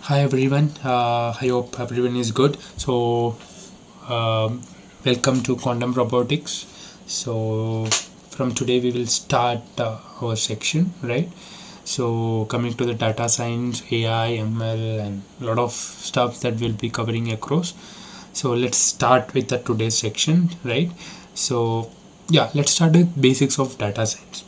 Hi everyone. I hope everyone is good. Um, Welcome to Quantum Robotics. So, from today we will start our section, right? So, coming to the data science, AI, ML, and a lot of stuff that we'll be covering across. So, let's start with the today's section, right? So, yeah, let's start with basics of data science.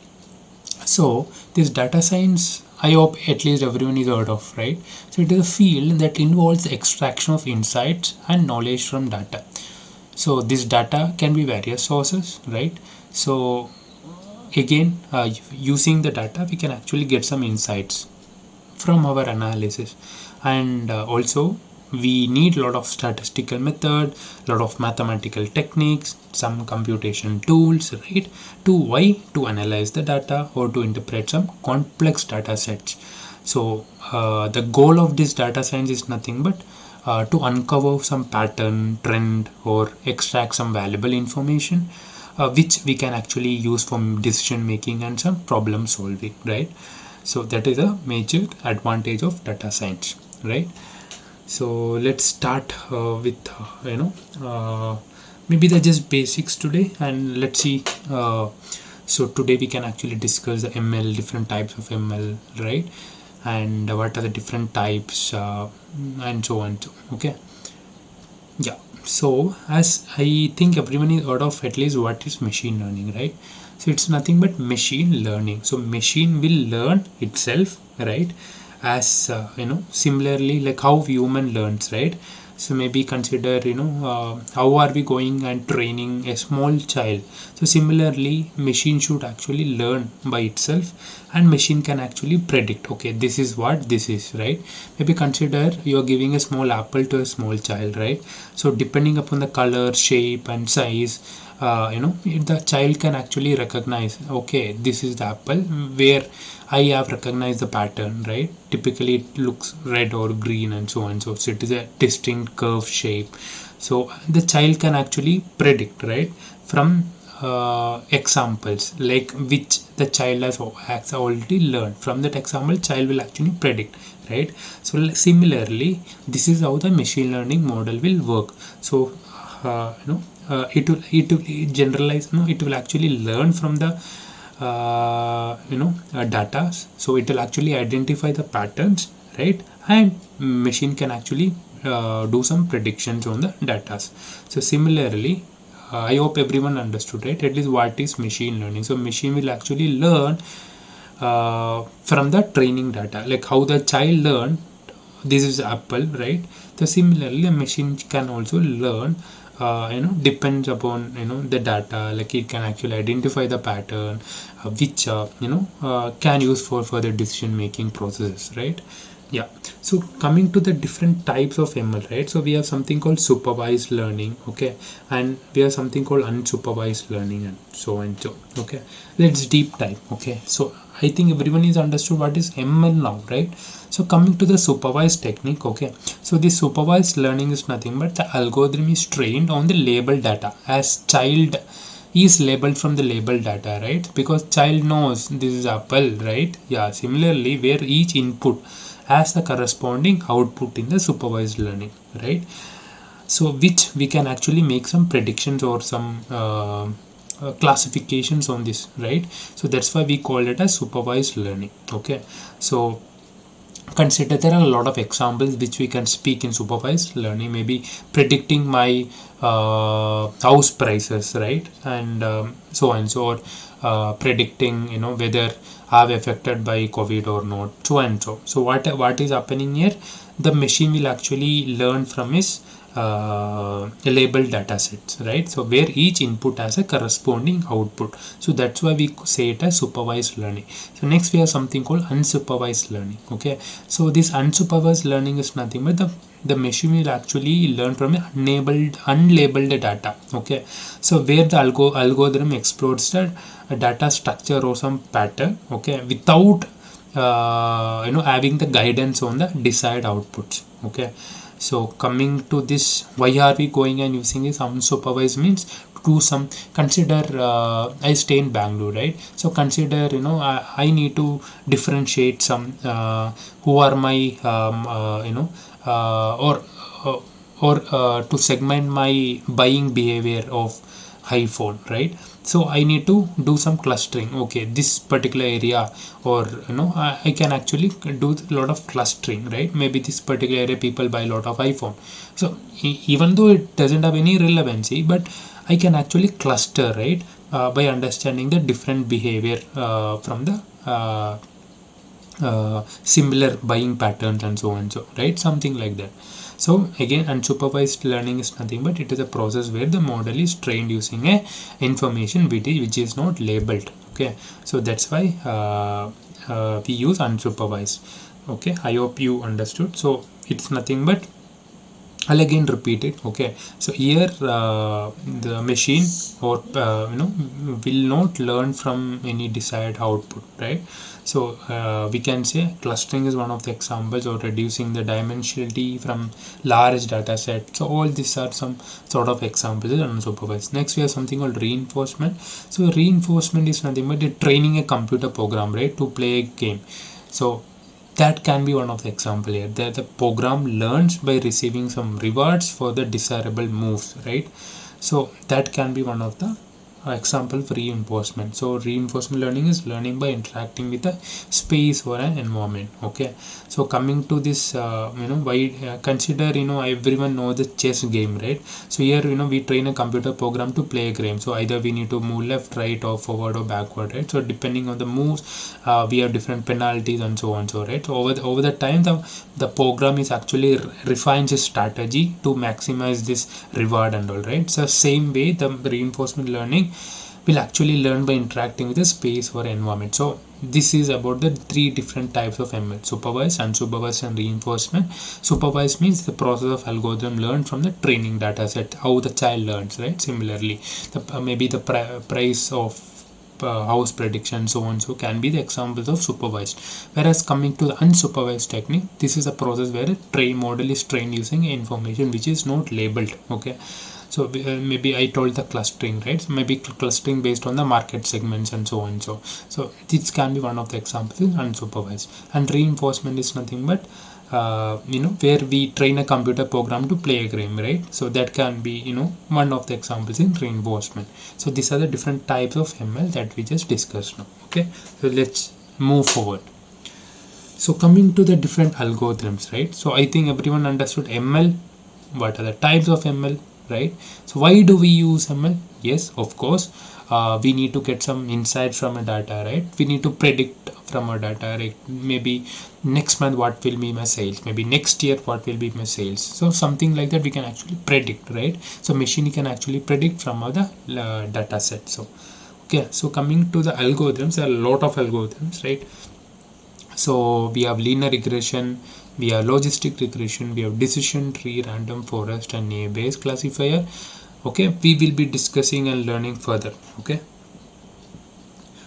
So this data science, I hope at least everyone is heard of, right? So it is a field that involves the extraction of insights and knowledge from data. So this data can be various sources, right? So again, using the data, we can actually get some insights from our analysis, and also we need a lot of statistical method, a lot of mathematical techniques, some computation tools, right, to analyze the data or to interpret some complex data sets. So the goal of this data science is nothing but to uncover some pattern, trend, or extract some valuable information, which we can actually use for decision making and some problem solving, right? So that is a major advantage of data science, right? So let's start with maybe the just basics today, and let's see. So today we can actually discuss the ML, different types of ML, right? And what are the different types, and so on. So, okay, yeah. So as I think everyone is heard of at least what is machine learning, right? So it's nothing but machine learning. So machine will learn itself, right? As similarly like how human learns, right? So maybe consider, how are we going and training a small child. So similarly machine should actually learn by itself, and machine can actually predict, okay, this is what this is, right? Maybe consider you are giving a small apple to a small child, right? So depending upon the color, shape and size, the child can actually recognize, okay, this is the apple, where I have recognized the pattern, right? Typically it looks red or green and so on. So it is a distinct curve shape. So the child can actually predict, right, from examples like which the child has already learned. From that example child will actually predict, right? So similarly this is how the machine learning model will work. So it will generalize, no, it will actually learn from the data. So it will actually identify the patterns, right? And machine can actually do some predictions on the data. So similarly, I hope everyone understood, right, at least what is machine learning. So machine will actually learn from the training data, like how the child learned this is apple, right? So similarly a machine can also learn, depends upon the data, like it can actually identify the pattern, which can use for further decision making processes, right? Yeah. So coming to the different types of ML, right? So we have something called supervised learning, okay, and we have something called unsupervised learning, and so and so. Okay, let's deep dive. Okay, so I think everyone is understood what is ML now, right? So coming to the supervised technique, okay. So this supervised learning is nothing but the algorithm is trained on the labeled data, as child is labeled from the labeled data, right? Because child knows this is apple, right? Yeah. Similarly, where each input has the corresponding output in the supervised learning, right? So which we can actually make some predictions or some classifications on this, right? So that's why we call it as supervised learning, okay. So consider there are a lot of examples which we can speak in supervised learning, maybe predicting my house prices, right? And so on. So predicting, whether are affected by covid or not, so and so. So what is happening here, the machine will actually learn from his labeled data sets, right? So where each input has a corresponding output. So that's why we say it as supervised learning. So next we have something called unsupervised learning, okay. So this unsupervised learning is nothing but the machine will actually learn from unlabeled data, okay. So where the algorithm explores the data structure or some pattern, okay, without having the guidance on the desired outputs, okay. So coming to this, why are we going and using this unsupervised means do some consider I stay in Bangalore, right? So consider, I need to differentiate some who are my uh, or to segment my buying behavior of iPhone, right? So I need to do some clustering. Okay, this particular area, or I can actually do a lot of clustering, right? Maybe this particular area people buy a lot of iPhone. So even though it doesn't have any relevancy, but I can actually cluster, right? By understanding the different behavior from the similar buying patterns and so on, so right, something like that. So again, unsupervised learning is nothing but it is a process where the model is trained using a information which is not labeled. Okay, so that's why we use unsupervised. Okay, I hope you understood. So it's nothing but, I'll again repeat it. Okay, so here the machine or will not learn from any desired output, right? So we can say clustering is one of the examples, or reducing the dimensionality from large data set. So all these are some sort of examples of unsupervised. Next we have something called reinforcement. So reinforcement is nothing but training a computer program, right, to play a game. So that can be one of the example here, that the program learns by receiving some rewards for the desirable moves, right? So that can be one of the example for reinforcement. So reinforcement learning is learning by interacting with a space or an environment. Okay, so coming to this why consider, everyone knows the chess game, right? So here, we train a computer program to play a game. So either we need to move left, right, or forward or backward, right? So depending on the moves, we have different penalties and so on, so right. So over the time, the program is actually refines its strategy to maximize this reward and all, right? So same way the reinforcement learning will actually learn by interacting with the space or environment. So this is about the three different types of ML: supervised, unsupervised, and reinforcement. Supervised means the process of algorithm learned from the training data set, how the child learns, right? Similarly, maybe the price of house prediction, so on, so can be the examples of supervised. Whereas coming to the unsupervised technique, this is a process where a train model is trained using information which is not labeled. Okay, so maybe I told the clustering, right? So maybe clustering based on the market segments and so on. So this can be one of the examples in unsupervised. And reinforcement is nothing but where we train a computer program to play a game, right? So that can be one of the examples in reinforcement. So these are the different types of ML that we just discussed now. Okay, so let's move forward. So coming to the different algorithms, right? So I think everyone understood ML. What are the types of ML, right? So why do we use ML? Yes, of course, we need to get some insights from a data, right? We need to predict from our data, right? Maybe next month what will be my sales, maybe next year what will be my sales. So something like that we can actually predict, right? So machine can actually predict from other data set. So okay, so coming to the algorithms, there are a lot of algorithms, right? So we have linear regression, we have logistic regression, we have decision tree, random forest, and naive Bayes classifier. Okay, we will be discussing and learning further. Okay,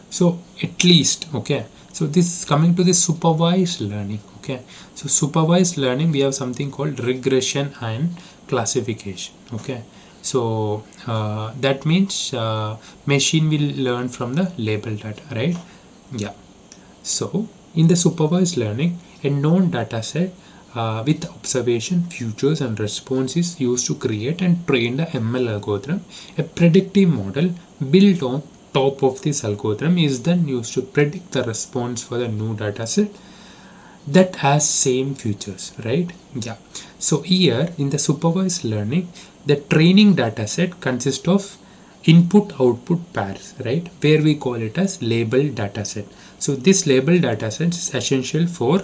so at least, okay, so this coming to the supervised learning. Okay, so supervised learning, we have something called regression and classification. Okay, so that means machine will learn from the label data, right? Yeah, so in the supervised learning, a known dataset with observation, features, and response is used to create and train the ML algorithm. A predictive model built on top of this algorithm is then used to predict the response for the new dataset that has same features, right? Yeah. So here in the supervised learning, the training dataset consists of input output pairs, right, where we call it as labeled dataset. So this labeled dataset is essential for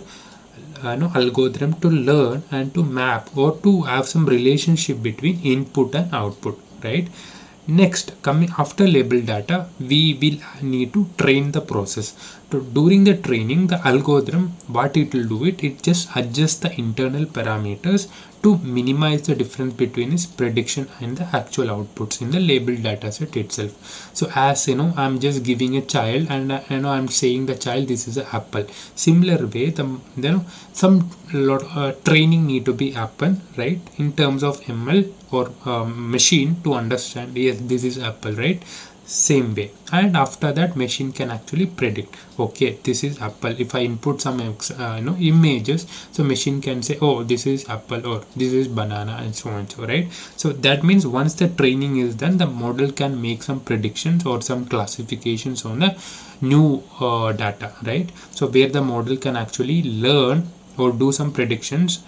algorithm to learn and to map or to have some relationship between input and output, right? Next, coming after labeled data, we will need to train the process. during the training, the algorithm, what it will do, it just adjusts the internal parameters to minimize the difference between its prediction and the actual outputs in the labeled dataset itself. So as I'm just giving a child, and I'm saying the child, this is an apple. Similar way, some lot training need to be happen, right, in terms of ML or machine to understand, yes, this is apple, right? Same way, and after that machine can actually predict, okay, this is apple. If I input some images, so machine can say, oh, this is apple or this is banana, and so on, so right. So that means once the training is done, the model can make some predictions or some classifications on the new data, right? So where the model can actually learn or do some predictions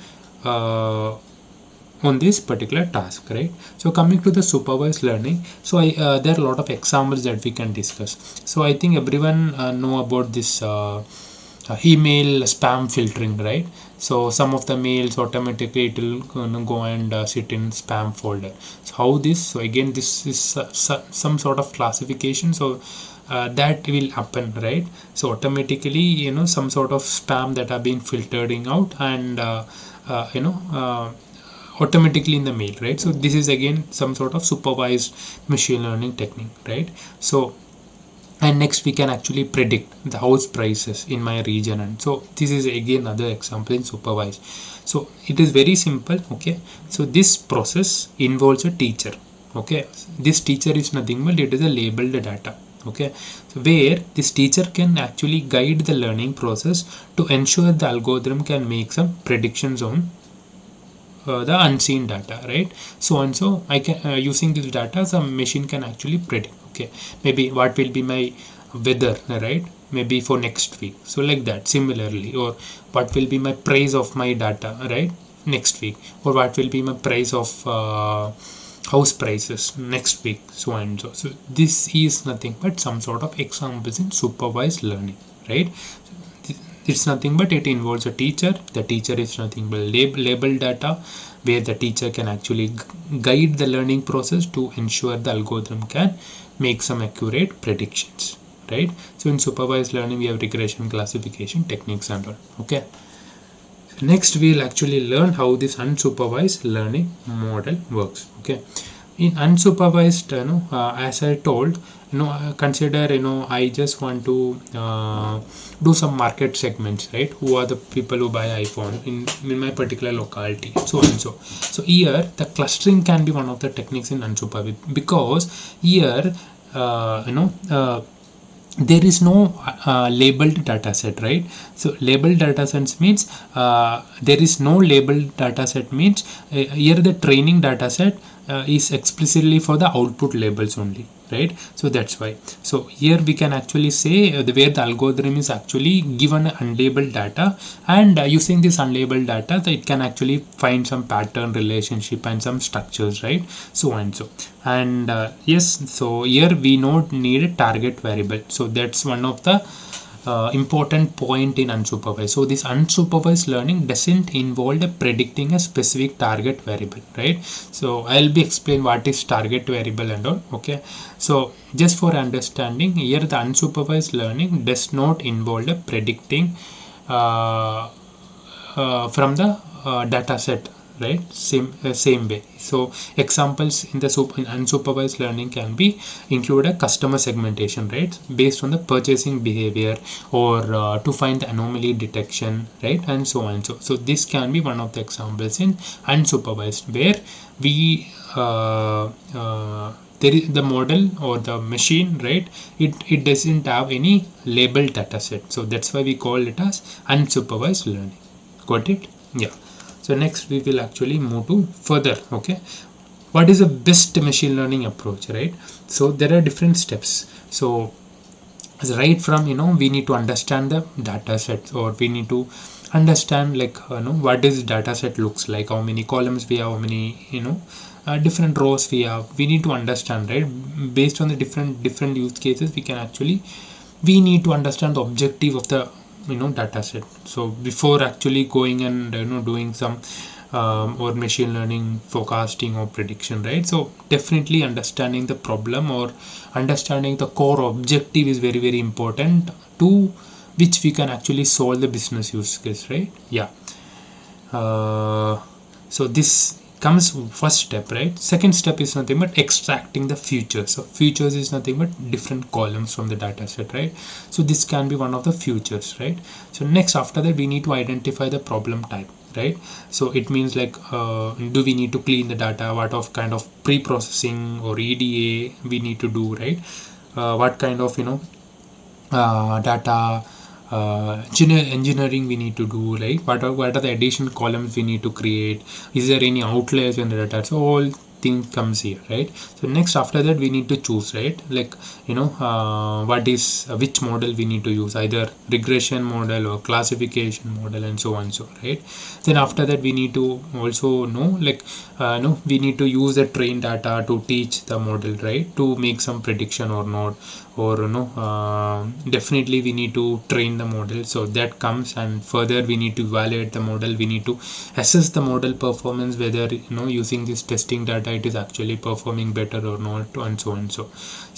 on this particular task, right? So coming to the supervised learning, so there are a lot of examples that we can discuss. So I think everyone know about this email spam filtering, right? So some of the mails automatically it will go and sit in spam folder. So how this? So again, this is some sort of classification. So that will happen, right? So automatically, some sort of spam that are being filtering out, and automatically in the mail, right? So this is again some sort of supervised machine learning technique, right? So, and next we can actually predict the house prices in my region, and so this is again another example in supervised. So it is very simple, okay? So this process involves a teacher, okay? This teacher is nothing but it is a labeled data, okay? So where this teacher can actually guide the learning process to ensure the algorithm can make some predictions on the unseen data, right? So and so I can using this data, some machine can actually predict, okay, maybe what will be my weather, right? Maybe for next week, so like that. Similarly, or what will be my price of my data, right, next week, or what will be my price of house prices next week, so and so. So this is nothing but some sort of examples in supervised learning, right? It's nothing but it involves a teacher. The teacher is nothing but label data, where the teacher can actually guide the learning process to ensure the algorithm can make some accurate predictions, right? So in supervised learning we have regression, classification techniques and all, okay? Next we'll actually learn how this unsupervised learning model works, okay? In unsupervised, as I told, consider, I just want to do some market segments, right? Who are the people who buy iPhone in my particular locality, so and so. So here the clustering can be one of the techniques in unsupervised, because here there is no labeled data set, right? So labeled data sets means there is no labeled data set means here the training data set is explicitly for the output labels only, right? So that's why. So here we can actually say where the algorithm is actually given unlabeled data, and using this unlabeled data, it can actually find some pattern, relationship, and some structures, right? So and so. And yes, so here we don't need a target variable. So that's one of the important point in unsupervised. So this unsupervised learning doesn't involve predicting a specific target variable, right? So I'll be explain what is target variable and all, okay? So just for understanding, here the unsupervised learning does not involve predicting from the data set, right? Same way. So examples in the unsupervised learning can be include a customer segmentation, right, based on the purchasing behavior, or to find the anomaly detection, right, and so on. So this can be one of the examples in unsupervised, where we there is the model or the machine, right, it doesn't have any labeled data set. So that's why we call it as unsupervised learning. Got it? Yeah. So next we will actually move to further, okay? What is the best machine learning approach, right? So there are different steps. So right from, we need to understand the data set, or we need to understand like what this data set looks like, how many columns we have, how many different rows we have. We need to understand, right? Based on the different use cases, we need to understand the objective of the data set. So before actually going and doing some or machine learning forecasting or prediction, right? So definitely understanding the problem or understanding the core objective is very, very important to which we can actually solve the business use case, right? Yeah. So this comes first step, right? Second step is nothing but extracting the features. So features is nothing but different columns from the data set, right? So this can be one of the features, right? So next, after that, we need to identify the problem type, right? So it means like, do we need to clean the data? What of kind of pre-processing or EDA we need to do, right? What kind of data engineering we need to do, right? What are the addition columns we need to create? Is there any outliers in the data? So all thing comes here, right? So next, after that, we need to choose, right? Like, what is which model we need to use, either regression model or classification model, and so on, so right. Then after that, we need to also know, like, we need to use the trained data to teach the model, right, to make some prediction or not, or definitely we need to train the model. So that comes, and further we need to evaluate the model. We need to assess the model performance, whether using this testing data it is actually performing better or not, and so on. So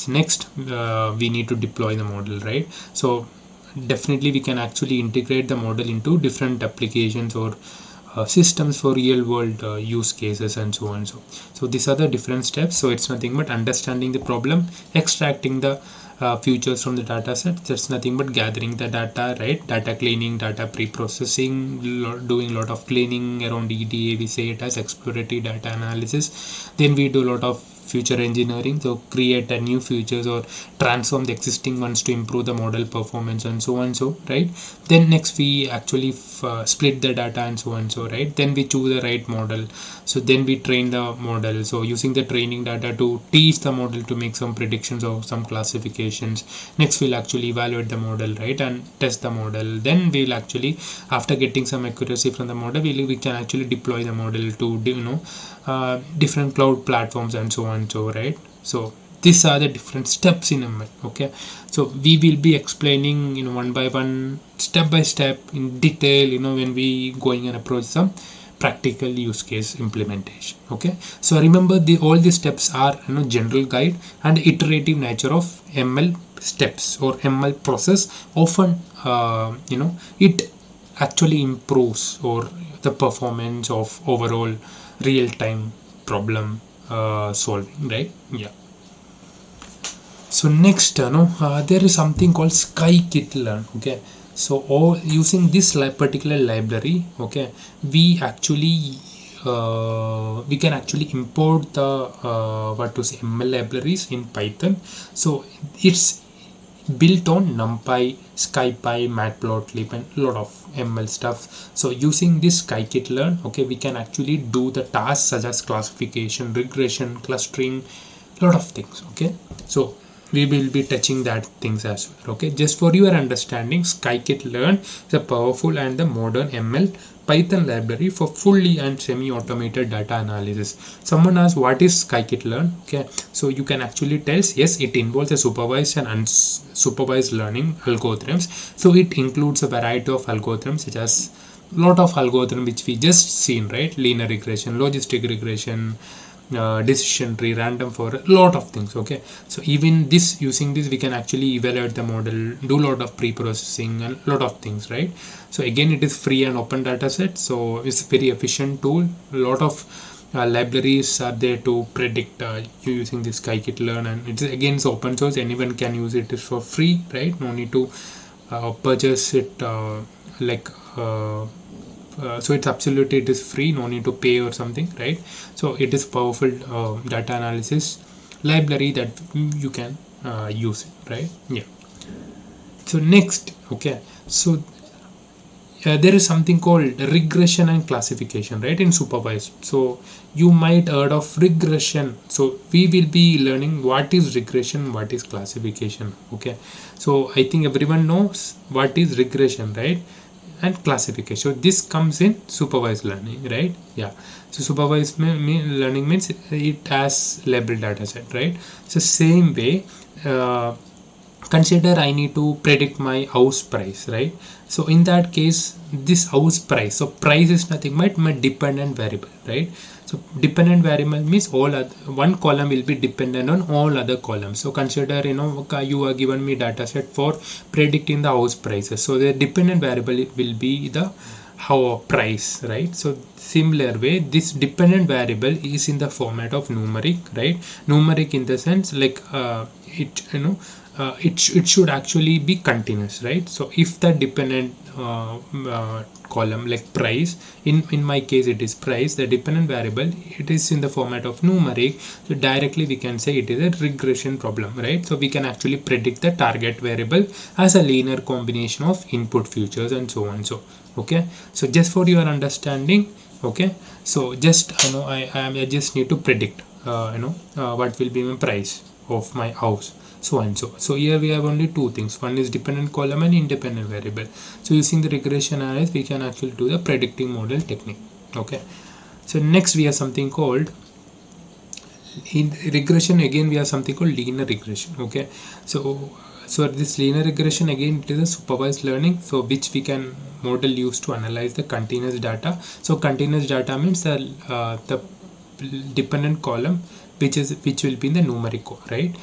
next, we need to deploy the model, right? So definitely we can actually integrate the model into different applications or systems for real world use cases, and so on. So these are the different steps. So it's nothing but understanding the problem, extracting the features from the data set. That's nothing but gathering the data, right? Data cleaning, data pre-processing, doing a lot of cleaning around EDA. We say it as exploratory data analysis. Then we do a lot of future engineering, so create a new features or transform the existing ones to improve the model performance, and so on, so right. Then next, we actually split the data, and so on, so right. Then we choose the right model. So then we train the model, so using the training data to teach the model to make some predictions or some classifications. Next, we'll actually evaluate the model, right, and test the model. Then we'll actually, after getting some accuracy from the model, we can actually deploy the model to different cloud platforms, and so on, so right. So these are the different steps in ML. Okay, so we will be explaining one by one, step by step, in detail, when we going and approach some practical use case implementation. Okay, so remember, all these steps are general guide, and iterative nature of ML steps or ML process often it actually improves or the performance of overall real-time problem solving, right? Yeah. So next, there is something called scikit-learn. Okay, so using this particular library, okay, we can actually import the ML libraries in Python. So it's built on NumPy, SciPy, Matplotlib, and a lot of ML stuff. So using this scikit-learn, okay, we can actually do the tasks such as classification, regression, clustering, a lot of things. Okay, so we will be touching that things as well. Okay, just for your understanding, scikit-learn is a powerful and the modern ML Python library for fully and semi-automated data analysis. Someone asked, what is scikit-learn? Okay, so you can actually tell, yes, it involves a supervised and unsupervised learning algorithms. So it includes a variety of algorithms, such as lot of algorithm which we just seen, right? Linear regression, logistic regression, decision tree, random forest, lot of things. Okay, so even this, using this, we can actually evaluate the model, do a lot of pre-processing, and a lot of things, right? So again, it is free and open data set, so it's a very efficient tool. A lot of libraries are there to predict using this scikit-learn, and it's open source, anyone can use it. It's for free, right? No need to purchase it so it's absolutely, it is free, no need to pay or something, right? So it is powerful data analysis library that you can use it, right? Yeah. So next, okay, so there is something called regression and classification, right, in supervised. So you might heard of regression. So we will be learning what is regression, what is classification. Okay, so I think everyone knows what is regression, right, and classification. So this comes in supervised learning, right? Yeah. So supervised learning means it has labeled data set, right? So same way, consider I need to predict my house price, right? So in that case, this house price, so price is nothing but my dependent variable, right? So So dependent variable means all other, one column will be dependent on all other columns. So consider, you are given me data set for predicting the house prices. So the dependent variable will be the price, right? So similar way, this dependent variable is in the format of numeric, right? Numeric in the sense like it should actually be continuous, right? So if the dependent column like price, in my case it is price, the dependent variable, it is in the format of numeric, so directly we can say it is a regression problem, right? So we can actually predict the target variable as a linear combination of input futures and so on. So okay, so just for your understanding, okay, so just I just need to predict what will be my price of my house, so and so. So here we have only two things, one is dependent column and independent variable. So using the regression analysis we can actually do the predicting model technique. Okay, so next we have something called, in regression again we have something called linear regression. Okay, so this linear regression again, it is a supervised learning, so which we can model used to analyze the continuous data. So continuous data means the dependent column which will be in the numeric, right?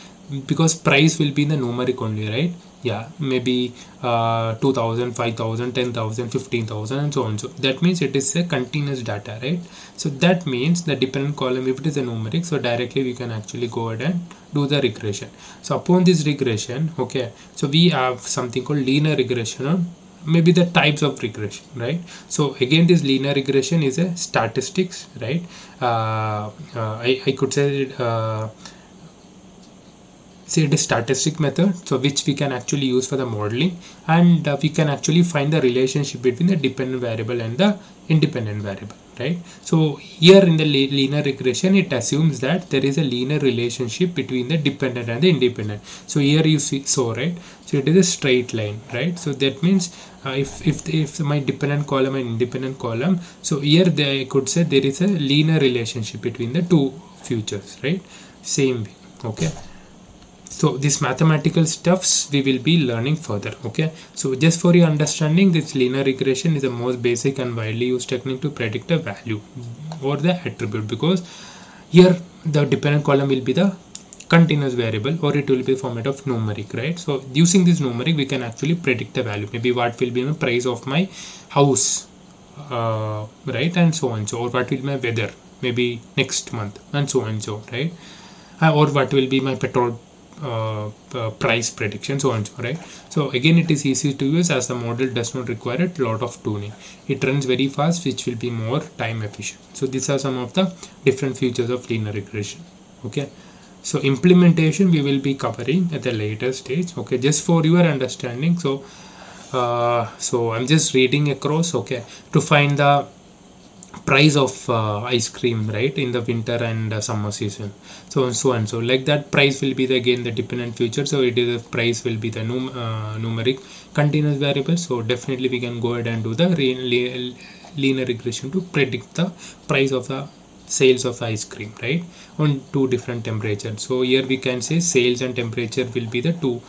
Because price will be in the numeric only, right? Yeah, maybe 2000, 5000, 10,000, 15,000 and so on. So that means it is a continuous data, right? So that means the dependent column, if it is a numeric, so directly we can actually go ahead and do the regression. So upon this regression, okay, so we have something called linear regression, or maybe the types of regression, right? So again, this linear regression is a statistics, right? I could say it is statistic method, so which we can actually use for the modeling, and we can actually find the relationship between the dependent variable and the independent variable, right? So here in the linear regression, it assumes that there is a linear relationship between the dependent and the independent. So here you see, so right, so it is a straight line, right? So that means if my dependent column and independent column, so here I could say there is a linear relationship between the two futures, right? Same way. Okay, so this mathematical stuffs we will be learning further. Okay, so just for your understanding, this linear regression is the most basic and widely used technique to predict a value or the attribute, because here the dependent column will be the continuous variable, or it will be format of numeric, right? So using this numeric we can actually predict the value, maybe what will be the price of my house, right, and so on, so, or what will be my weather maybe next month and so on, so right, or what will be my petrol price prediction, so on, so right. So again, it is easy to use as the model does not require a lot of tuning. It runs very fast, which will be more time efficient. So these are some of the different features of linear regression. Okay, so implementation we will be covering at a later stage. Okay, just for your understanding, so I'm just reading across, okay, to find the price of ice cream, right, in the winter and summer season, so and so like that. Price will be again the dependent future, so it is the price will be the numeric continuous variable. So definitely we can go ahead and do the linear regression to predict the price of the sales of the ice cream, right, on two different temperatures. So here we can say sales and temperature will be the two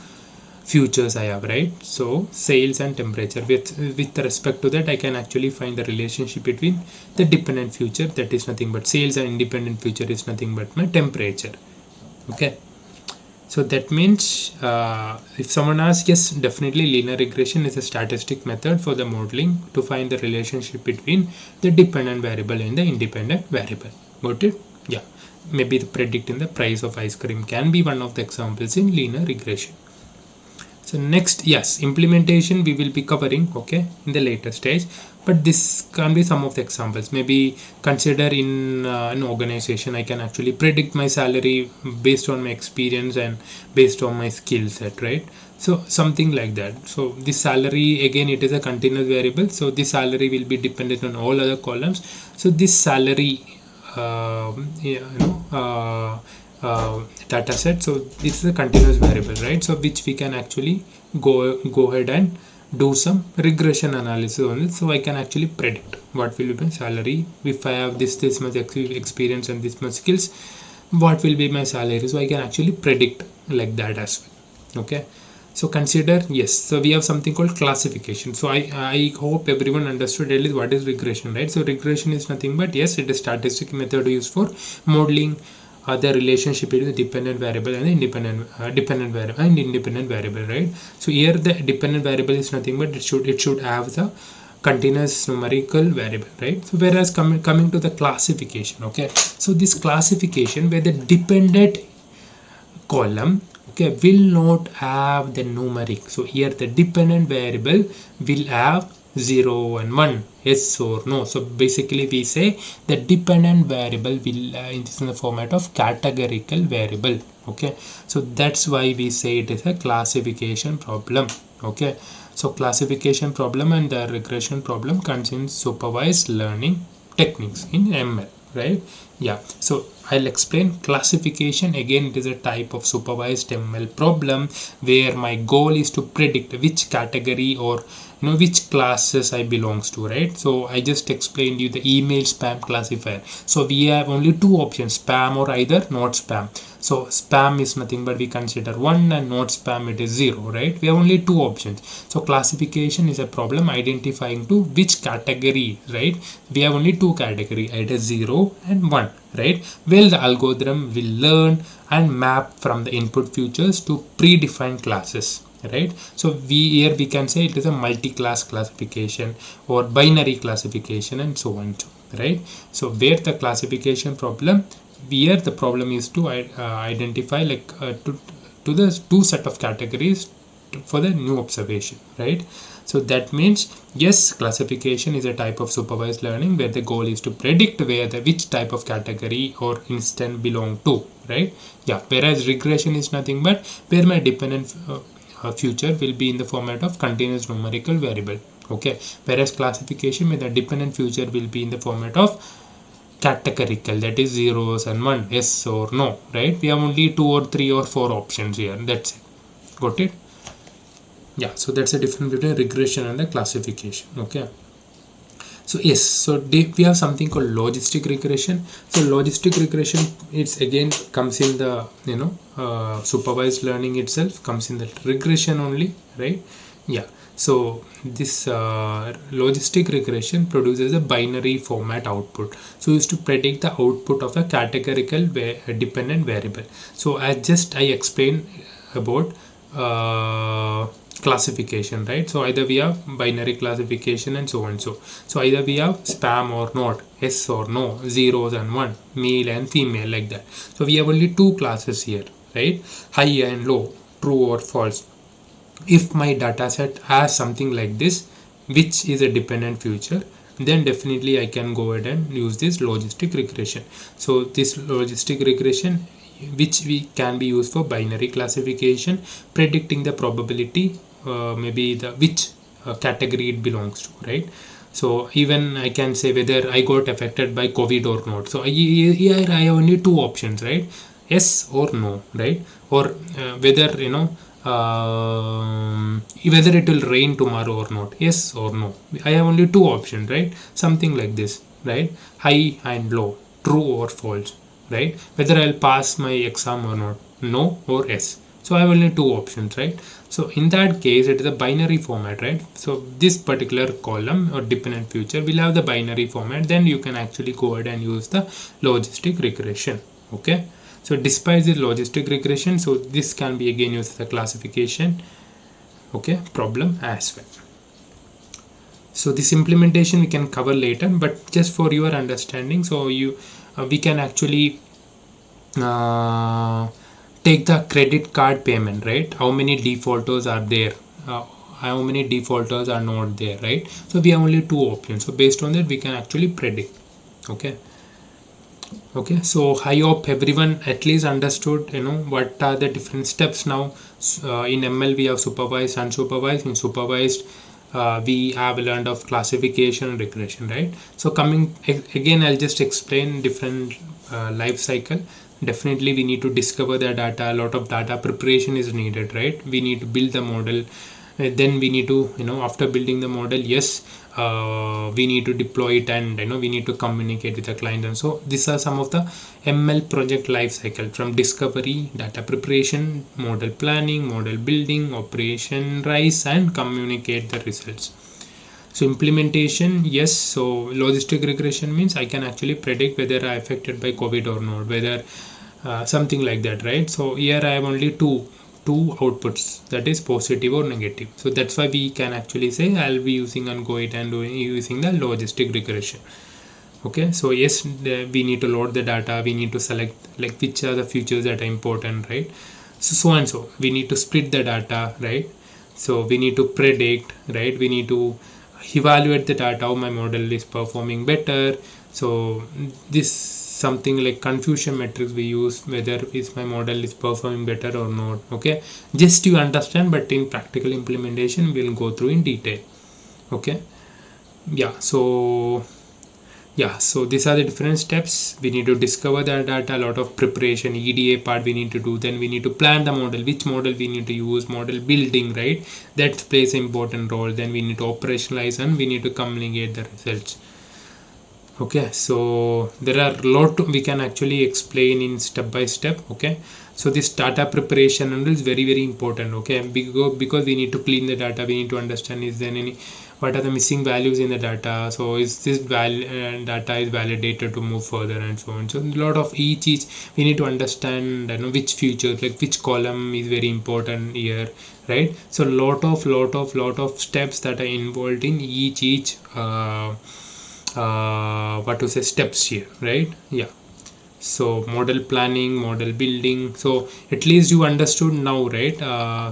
futures I have, right? So sales and temperature, with respect to that I can actually find the relationship between the dependent future, that is nothing but sales, and independent future is nothing but my temperature. Okay, so that means if someone asks, yes, definitely linear regression is a statistic method for the modeling to find the relationship between the dependent variable and the independent variable. Got it? Yeah, maybe the predicting the price of ice cream can be one of the examples in linear regression. So next, yes, implementation we will be covering, okay, in the later stage, but this can be some of the examples. Maybe consider in an organization I can actually predict my salary based on my experience and based on my skill set, right? So something like that. So this salary, again, it is a continuous variable, so this salary will be dependent on all other columns. So this salary data set, so this is a continuous variable, right? So which we can actually go ahead and do some regression analysis on it. So I can actually predict what will be my salary if I have this much experience and this much skills, what will be my salary. So I can actually predict like that as well. Okay, So consider, yes, so we have something called classification. So I hope everyone understood at least what is regression, right? So regression is nothing but, yes, it is statistic method used for modeling the relationship between the dependent variable and the dependent variable and independent variable, right? So here the dependent variable is nothing but it should have the continuous numerical variable, right? So whereas coming to the classification, okay, so this classification where the dependent column, okay, will not have the numeric. So here the dependent variable will have 0 and 1, yes or no. So basically we say the dependent variable will in the format of categorical variable, okay. So that's why we say it is a classification problem, okay. So classification problem and the regression problem contains supervised learning techniques in ML, right? Yeah, so I'll explain classification. Again, it is a type of supervised ML problem where my goal is to predict which category or which classes I belongs to, right? So I just explained you the email spam classifier. So we have only two options, spam or either not spam. So spam is nothing but we consider 1 and not spam it is 0, right? We have only two options. So classification is a problem identifying to which category, right? We have only two category, either 0 and 1, right? Well, the algorithm will learn and map from the input features to predefined classes, right? So here we can say it is a multi-class classification or binary classification and so on, right? So where the classification problem, here the problem is to identify to the two set of categories for the new observation, right? So that means, yes, classification is a type of supervised learning where the goal is to predict where which type of category or instance belong to, right? Yeah, whereas regression is nothing but where my dependent future will be in the format of continuous numerical variable, okay. Whereas classification with the dependent future will be in the format of categorical, that is zeros and one, yes or no, right? We have only 2 or 3 or 4 options here, that's it. Got it? Yeah, so that's the difference between regression and the classification, okay. So yes, so we have something called logistic regression. So logistic regression, it's again comes in the supervised learning itself, comes in the regression only, right? Yeah, so this logistic regression produces a binary format output, so used to predict the output of a categorical dependent variable. So I explained about classification, right? So either we have binary classification and so on. So either we have spam or not, yes or no, zeros and one, male and female, like that. So we have only two classes here, right? High and low, true or false. If my dataset has something like this, which is a dependent feature, then definitely I can go ahead and use this logistic regression. So this logistic regression, which we can be used for binary classification, predicting the probability, maybe the which category it belongs to, right? So even I can say whether I got affected by COVID or not. So here I have only two options, right? Yes or no, right? Or whether whether it will rain tomorrow or not, yes or no. I have only two options, right? Something like this, right? High and low, true or false, right? Whether I'll pass my exam or not, no or yes. So I have only two options, right? So in that case it is a binary format, right? So this particular column or dependent feature will have the binary format, then you can actually go ahead and use the logistic regression, okay. So despite the logistic regression, so this can be again used as a classification, okay, problem as well. So this implementation we can cover later, but just for your understanding, so we can actually take the credit card payment, right? How many defaulters are there? How many defaulters are not there, right? So we have only two options. So based on that, we can actually predict, okay. Okay, so I hope everyone at least understood what are the different steps now. In ML we have supervised, unsupervised. In supervised we have learned of classification and regression, right? So coming again, I'll just explain different life cycle. Definitely we need to discover the data. A lot of data preparation is needed, right? We need to build the model. Then we need to after building the model, yes, we need to deploy it, and we need to communicate with the client. And so these are some of the ML project life cycle, from discovery, data preparation, model planning, model building, operation rise, and communicate the results. So implementation, yes. So logistic regression means I can actually predict whether I affected by COVID or not, whether something like that, right? So here I have only two outputs, that is positive or negative. So that's why we can actually say I'll be using and go it and using the logistic regression. Okay, so yes, we need to load the data, we need to select like which are the features that are important, right? So and so we need to split the data, right? So we need to predict, right? We need to evaluate the data, how my model is performing better. So this something like confusion metrics we use, whether is my model is performing better or not. Okay, just you understand, but in practical implementation we'll go through in detail. Okay, yeah. So these are the different steps. We need to discover the data, a lot of preparation, EDA part we need to do. Then we need to plan the model, which model we need to use, model building, right? That plays an important role. Then we need to operationalize and we need to communicate the results. Okay, so there are a lot we can actually explain in step by step. Okay, so this data preparation and is very important. Okay, because we need to clean the data, we need to understand is there any, what are the missing values in the data, so is this data is validated to move further, and so on. So a lot of each we need to understand, which features, like which column is very important here, right? So lot of steps that are involved in each what to say steps here, right? Yeah. So model planning, model building, so at least you understood now, right?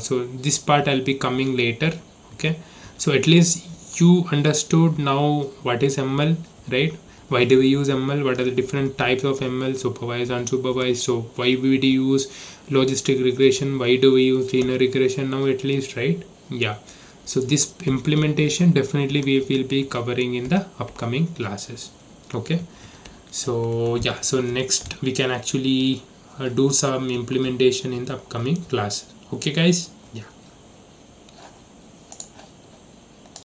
So this part I'll be coming later. Okay, so at least you understood now what is ML, right? Why do we use ML, what are the different types of ML, supervised, unsupervised. So why we use logistic regression, why do we use linear regression now, at least, right? Yeah. So this implementation definitely we will be covering in the upcoming classes. Okay, so yeah, so next we can actually do some implementation in the upcoming class. Okay guys.